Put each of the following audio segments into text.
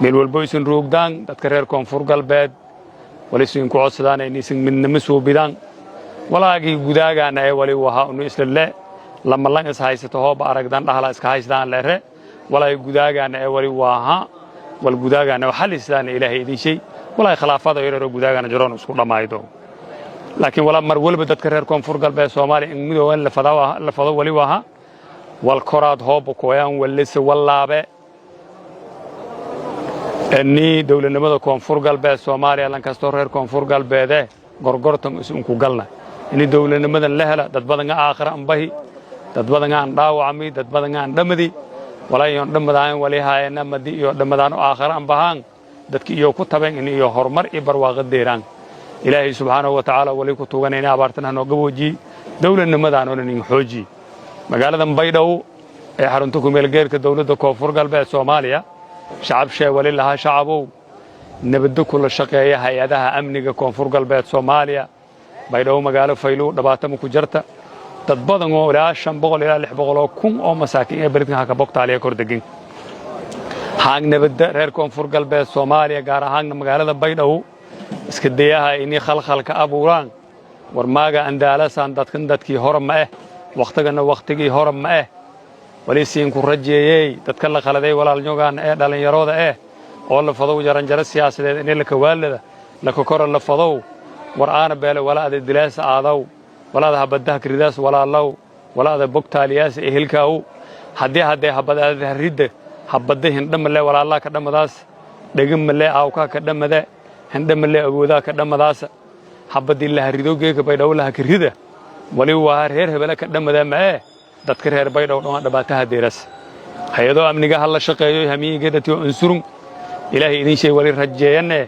meel walbo isin roogdaan dadka reer koonfur galbeed wali isin ku codsadaan in isin midnimo soo bidaan walaagii gudaagaana ay wali waxa uu isla lama lang is haysato hoob aragdan dhaxla iska haystaan leere walaay gudaagaana ay wali waxa wal gudaagaana waxa lisaan ilaahay idin shay walaay khilaafada yaro gudaagaana jaroon isku dhamaydo laakiin wala mar walba dadka reer koonfur galbeed Soomaaliya in midooban la fado wali waxa wal koraad hoob ku yaan walise walaabe أني دولة نمدا كونفور قلبه سوماليا لان كاستور هير كونفور قلبه غرغرتم اسمكو قلنا إني دولة نمدا لهلا دad badan آخر أنبهي dad badan aan dhaawacmay dad badan aan dhamadii walaayeen dhamadaan wali haayna madi iyo dhamadaan آخر أنبهان dadkii iyo ku tabeen in iyo horumar iyo barwaaqo deeraan Ilaahay subhanahu wa ta'ala wali ku tuuganayna abaartana noo gabooji dawlad nimadaan oo nin xooji magaalada Baydhabo ee xarunta ku meel geerka dawladda koonfur galbeed Soomaaliya شعب شيء ولله شعبه نبدو كل شقية هيئتها أمنية كونفور قلبات سوماليا بيدو مقالة فيلو دباتهم كجرتا تتبضن ولا شن بقول إلى لح بقولوا كم أو مساكين بريتنا هكا بقت عليه كردقين هاج نبدأ غير كونفور قلبات سوماليا جارا هاج مقالة بيدو اسكديها إني خل كأبوران ورماجا أندالس عندك كي هرم معه وقتك هرم معه وليسين كرجيي تتكلم خلدي ولا النيوغان دالين يرودا oo la fado jaranjaro siyaasadeed in la ka waalada la ka kor la fado waraan beel wala aad dilaas aadaw wala aad habadaha kiridaas wala law wala aad bogtaaliyaas ehelkaaw hadii habadaha ridda habadahin dhamalle wala Allah ka dhamadaas dhagin malle aaw ka dhamada handamalle awooda ka dhamadaas habadii la harido geeka baydhaw la ka rida wali waa reer hebel ka dhamada ma dadka reer baydhaw dhabaataha deeras hay'ado amniga hal la shaqeeyo hamiigeedati oo insurun ilaahay idin shay wali rajeeyane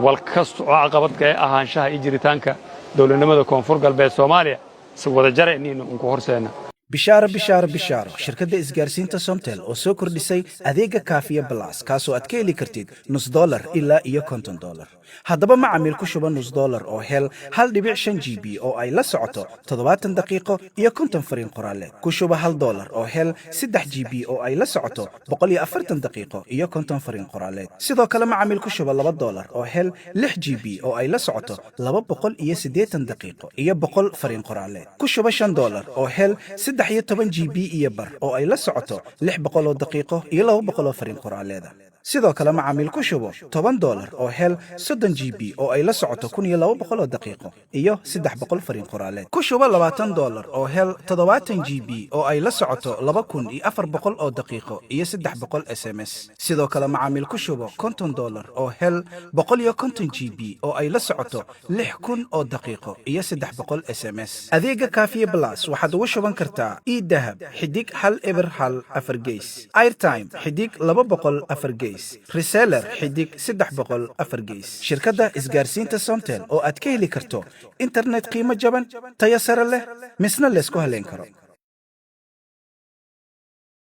wal kasto caqabadka ahaanshaha ijritaanka dawladnimada koonfur galbeed Soomaaliya si wada jare inuu ku horseena bishaaro shirkadda isgaarsiinta Somtel oo soo kordhisay adeega kaafiya plus kaasoo aad ka heli kartid $0 ilaa iyo $50 haddaba macaamiil ku shuba $0 oo hel 1.5 GB oo ay la socoto 70 daqiiqo iyo 50 fariin qoraale ku shuba $1 oo hel 3 GB oo ay la socoto 140 daqiiqo iyo 50 fariin qoraaleed sidoo kale macaamiil ku shuba $2 oo hel 6 GB oo ay la socoto 280 daqiiqo iyo 100 fariin qoraaleed ku shuba $5 oo hel 13 GB iyo bar oo ay la socoto 600 daqiiqo iyo 200 fariin qoraaleeda sidoo kale macaamiil ku shubo $10 oo hel 30 GB oo ay la socoto 1200 daqiiqo iyo 300 fariin qoraaleed ku shubo $20 oo hel 70 GB oo ay la socoto 2400 oo daqiiqo iyo 300 SMS sidoo kale macaamiil ku shubo $50 oo hel 150 GB oo ay la socoto 6000 oo daqiiqo iyo 300 SMS adeega kaafiye plus waxaad ugu shuban kartaa e-dahab xidig hal eber hal afar gees airtime xidig 200 afar gees reseller xidig 300 afar gees shirkadda isgaarsiinta Somtel oo aad ka heli karto internet qiimo jaban tayo sare leh misna la isku haleyn karo